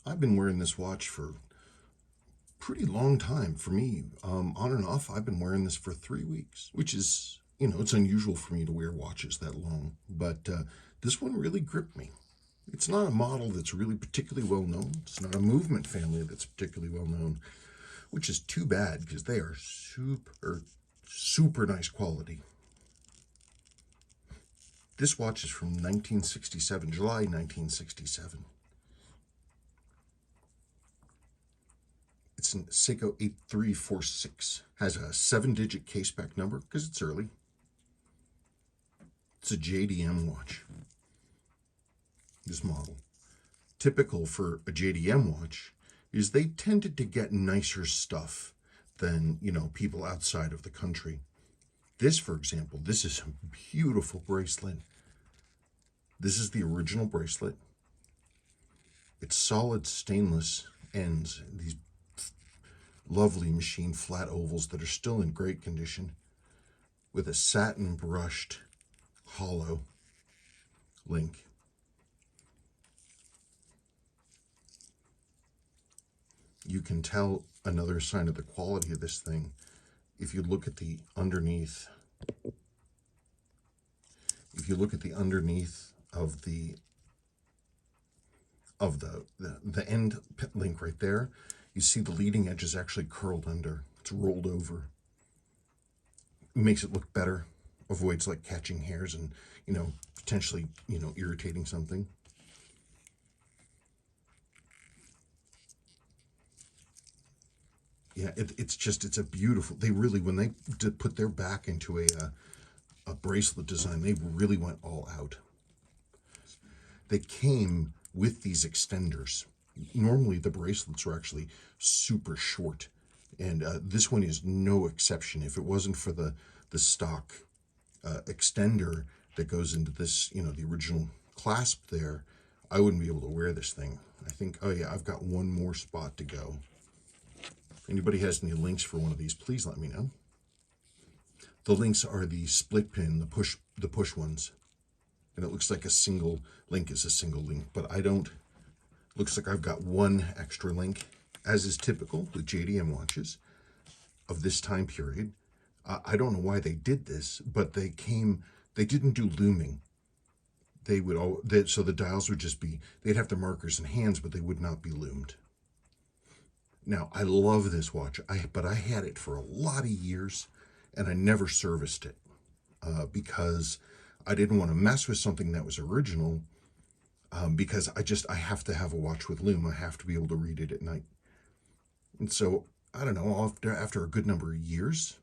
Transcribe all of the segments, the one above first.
I've been wearing this watch for a pretty long time. For me, on and off, I've been wearing this for 3 weeks, which is, it's unusual for me to wear watches that long. But this one really gripped me. It's not a model that's really particularly well known. It's not a movement family that's particularly well known, which is too bad because they are super, super nice quality. This watch is from 1967, July 1967. It's an Seiko 8346. Has a 7-digit case-back number because it's early. It's a JDM watch. This model. Typical for a JDM watch is they tended to get nicer stuff than, people outside of the country. This, for example, this is a beautiful bracelet. This is the original bracelet. It's solid stainless ends, these lovely machined flat ovals that are still in great condition, with a satin brushed hollow link. You can tell another sign of the quality of this thing if you look at the underneath. If you look at the underneath of the end link right there, you see the leading edge is actually curled under. It's rolled over. It makes it look better. Avoids like catching hairs and, potentially, irritating something. Yeah, it's a beautiful, they really, when they did put their back into a bracelet design, they really went all out. They came with these extenders. Normally the bracelets are actually super short, and this one is no exception. If it wasn't for the stock extender that goes into this, the original clasp there, I wouldn't be able to wear this thing. I think, oh yeah, I've got one more spot to go. If anybody has any links for one of these, please let me know. The links are the split pin, the push ones. And it looks like a single link is a single link, but I don't. Looks like I've got one extra link, as is typical with JDM watches of this time period. I don't know why they did this, but they didn't do looming. So the dials would just be, they'd have the markers and hands, but they would not be loomed. Now, I love this watch, but I had it for a lot of years, and I never serviced it because I didn't want to mess with something that was original, because I have to have a watch with loom. I have to be able to read it at night. And so, I don't know, after a good number of years,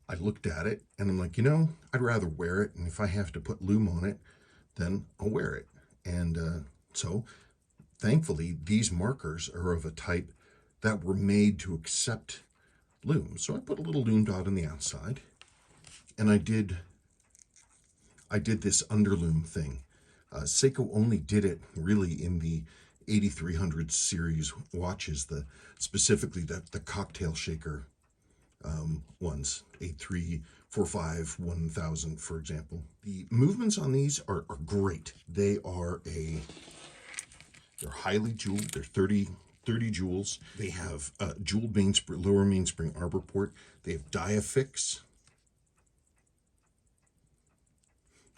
I looked at it, and I'm like, I'd rather wear it, and if I have to put loom on it, then I'll wear it. And so thankfully, these markers are of a type that were made to accept loom. So I put a little loom dot on the outside, and I did this underloom thing. Seiko only did it really in the 8300 series watches, specifically the cocktail shaker ones, 8345 1000, for example. The movements on these are great. They're highly jeweled. They're 30 jewels. They have jeweled mainspring, lower mainspring arbor port. They have diafix.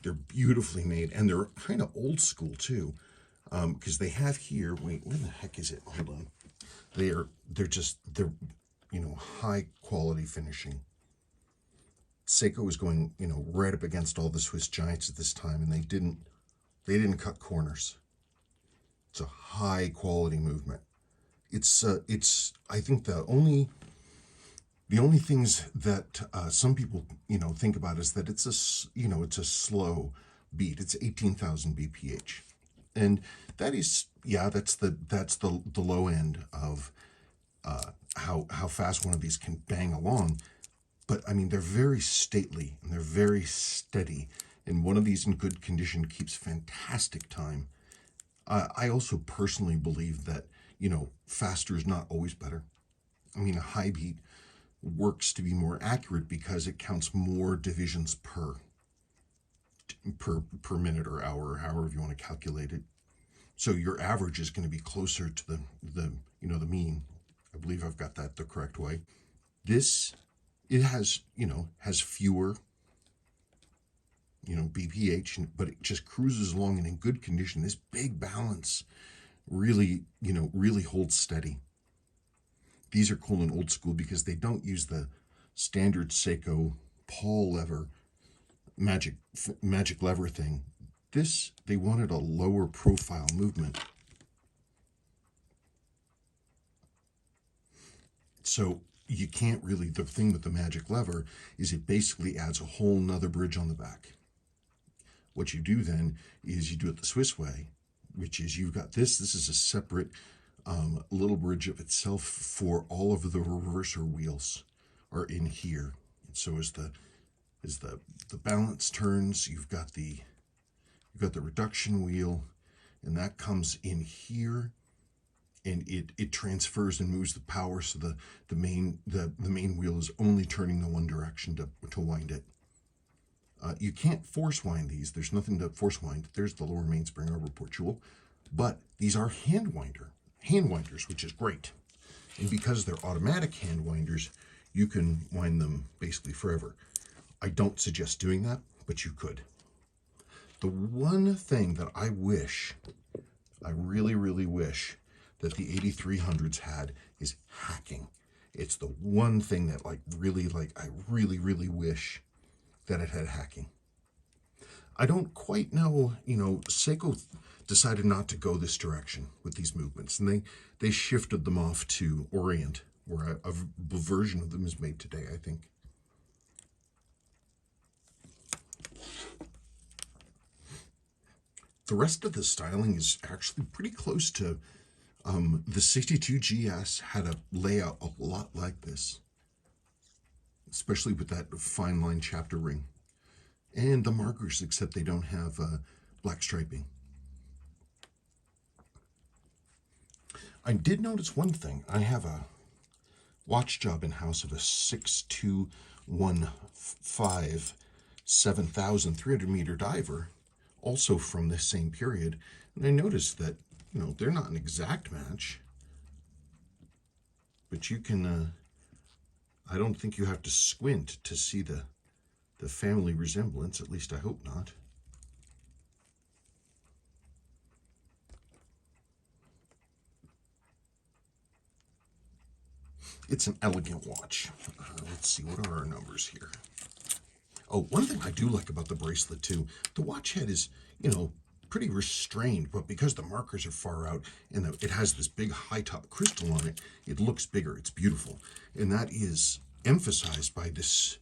They're beautifully made, and they're kind of old school too, because they have here. Wait, where the heck is it? Hold on. They're high quality finishing. Seiko was going right up against all the Swiss giants at this time, and they didn't cut corners. It's a high quality movement. It's I think the only things that some people think about is that it's a slow beat. It's 18,000 bph, and that is, that's the low end of how fast one of these can bang along. But I mean, they're very stately and they're very steady, and one of these in good condition keeps fantastic time. I also personally believe that, faster is not always better. I mean, a high beat works to be more accurate because it counts more divisions per minute or hour, or however you want to calculate it. So your average is going to be closer to the the mean. I believe I've got that the correct way. This, it has, has fewer, BPH, but it just cruises along and in good condition. This big balance really, really holds steady. These are cool and old school because they don't use the standard Seiko pawl lever, magic lever thing. This, they wanted a lower profile movement. So you can't really, the thing with the magic lever is it basically adds a whole nother bridge on the back. What you do then is you do it the Swiss way, which is you've got this is a separate little bridge of itself for all of the reverser wheels are in here. And so as the balance turns, you've got the reduction wheel, and that comes in here, and it transfers and moves the power, so the main wheel is only turning the one direction to wind it. You can't force wind these. There's nothing to force wind. There's the lower mainspring arbor port jewel, but these are hand winders, which is great. And because they're automatic hand winders, you can wind them basically forever. I don't suggest doing that, but you could. The one thing that I really, really wish that the 8300s had is hacking. It's the one thing that I really, really wish that it had hacking. I don't quite know, Seiko decided not to go this direction with these movements, and they shifted them off to Orient, where a version of them is made today, I think. The rest of the styling is actually pretty close to the 62GS had a layout a lot like this, especially with that fine line chapter ring. And the markers, except they don't have black striping. I did notice one thing. I have a watch job in-house of a 6215 7,300 meter diver, also from this same period. And I noticed that, they're not an exact match, but you can, I don't think you have to squint to see the family resemblance, at least I hope not. It's an elegant watch. Let's see, what are our numbers here? Oh, one thing I do like about the bracelet too, the watch head is, pretty restrained, but because the markers are far out and it has this big high top crystal on it, it looks bigger. It's beautiful. And that is emphasized by this,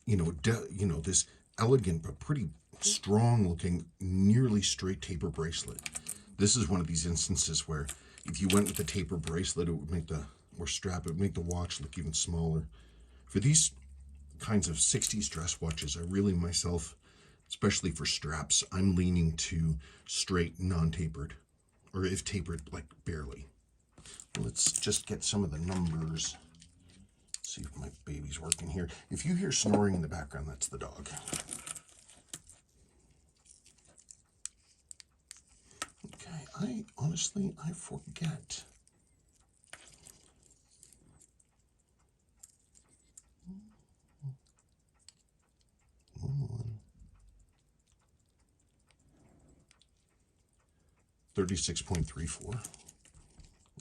this elegant but pretty strong looking, nearly straight taper bracelet. This is one of these instances where if you went with the taper bracelet, it would make it would make the watch look even smaller. For these kinds of 60s dress watches, I really myself, especially for straps, I'm leaning to straight, non-tapered, or if tapered, like barely. Let's just get some of the numbers. See if my baby's working here. If you hear snoring in the background, that's the dog. Okay, I forget. One. 36.34.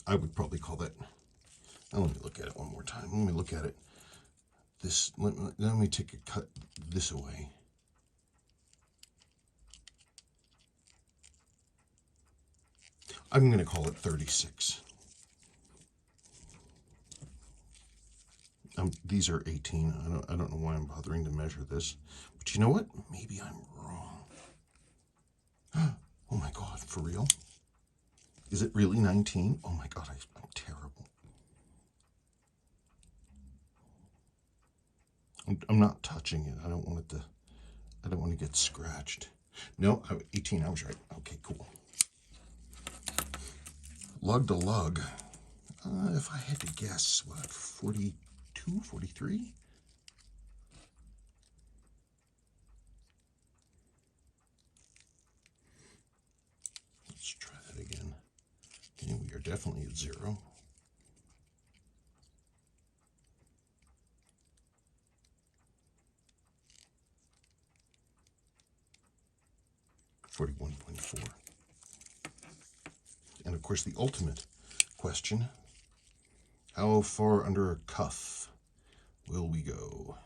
I would probably call that. Now let me look at it one more time. Let me look at it. Let me take a cut this away. I'm going to call it 36. These are 18. I don't know why I'm bothering to measure this, but you know what? Maybe I'm wrong. Oh my God, for real? Is it really 19? Oh my God, I'm terrible. I'm not touching it. I don't want to get scratched. No, 18. I was right. Okay, cool. Lug to lug. If I had to guess, what, 42, 43? Let's try that definitely at 0. $41.4. And of course, the ultimate question: how far under a cuff will we go?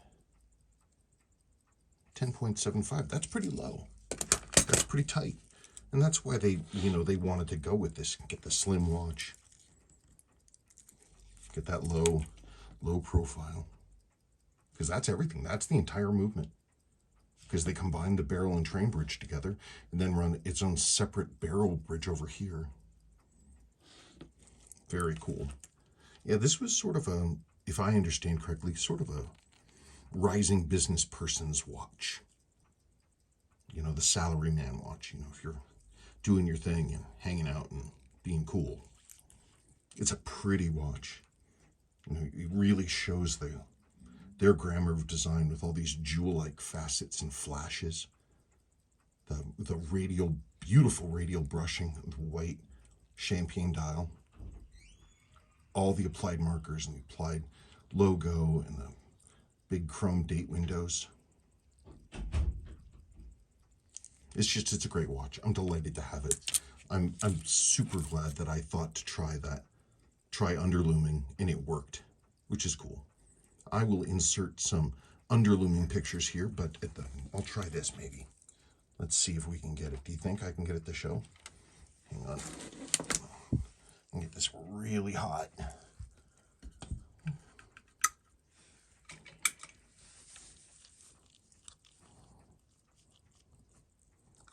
10.75. That's pretty low. That's pretty tight. And that's why they, they wanted to go with this, get the slim watch. Get that low profile. Because that's everything. That's the entire movement. Because they combine the barrel and train bridge together and then run its own separate barrel bridge over here. Very cool. Yeah, this was sort of a, if I understand correctly, sort of a rising business person's watch. The salaryman watch, if you're doing your thing and hanging out and being cool. It's a pretty watch. It really shows their grammar of design with all these jewel-like facets and flashes. The radial, beautiful radial brushing with white champagne dial. All the applied markers and the applied logo and the big chrome date windows. It's a great watch. I'm delighted to have it. I'm super glad that I thought to try underlooming, and it worked, which is cool. I will insert some underlooming pictures here, but I'll try this maybe. Let's see if we can get it. Do you think I can get it to show? Hang on. I'll get this really hot.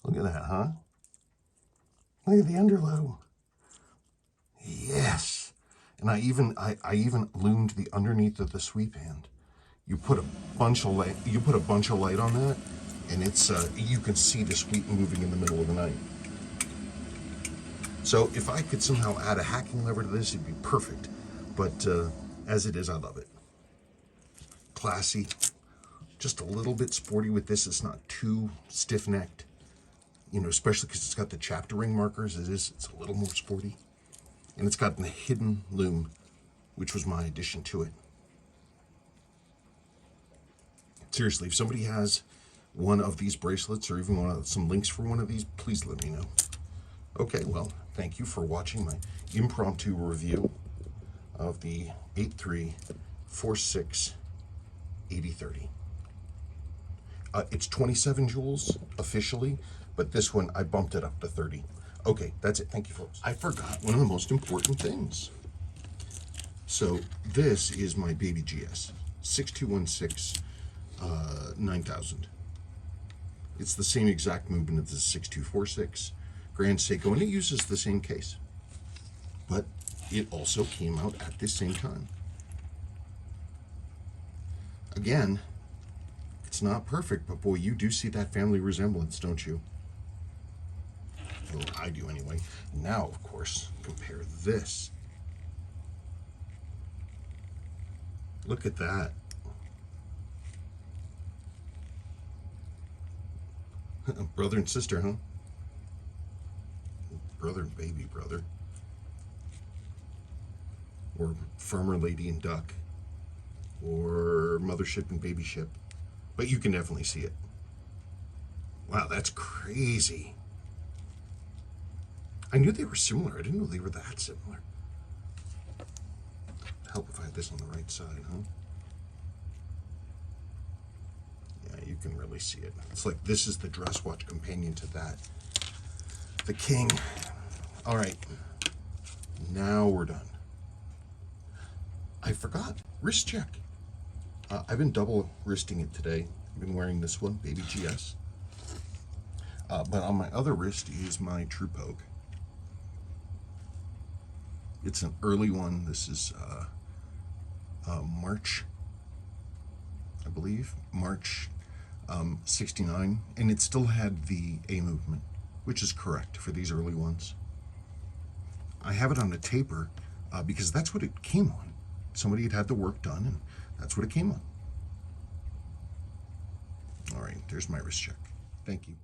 Look at that, huh? Look at the underloom. Yes. And I even loomed the underneath of the sweep hand. You put a bunch of light. You put a bunch of light on that, and it's you can see the sweep moving in the middle of the night. So if I could somehow add a hacking lever to this, it'd be perfect. But as it is, I love it. Classy, just a little bit sporty with this. It's not too stiff-necked. Especially because it's got the chapter ring markers. It's a little more sporty. And it's got the hidden loom, which was my addition to it. Seriously, if somebody has one of these bracelets or even some links for one of these, please let me know. Okay, well, thank you for watching my impromptu review of the 8346 8030. It's 27 joules officially, but this one, I bumped it up to 30. Okay, that's it. Thank you, folks. I forgot one of the most important things. So this is my baby GS, 6216 9000. It's the same exact movement as the 6246 Grand Seiko, and it uses the same case. But it also came out at the same time. Again, it's not perfect, but boy, you do see that family resemblance, don't you? Well, I do anyway. Now, of course, compare this. Look at that. Brother and sister, huh? Brother and baby brother. Or farmer lady and duck. Or mothership and baby ship. But you can definitely see it. Wow, that's crazy. I knew they were similar. I didn't know they were that similar. Help if I had this on the right side, huh? Yeah, you can really see it. It's like this is the dress watch companion to that. The King. All right. Now we're done. I forgot. Wrist check. I've been double wristing it today. I've been wearing this one, Baby GS. But on my other wrist is my True Poke. It's an early one. This is March, I believe, March 69, and it still had the A movement, which is correct for these early ones. I have it on a taper because that's what it came on. Somebody had had the work done, and that's what it came on. All right, there's my wrist check. Thank you.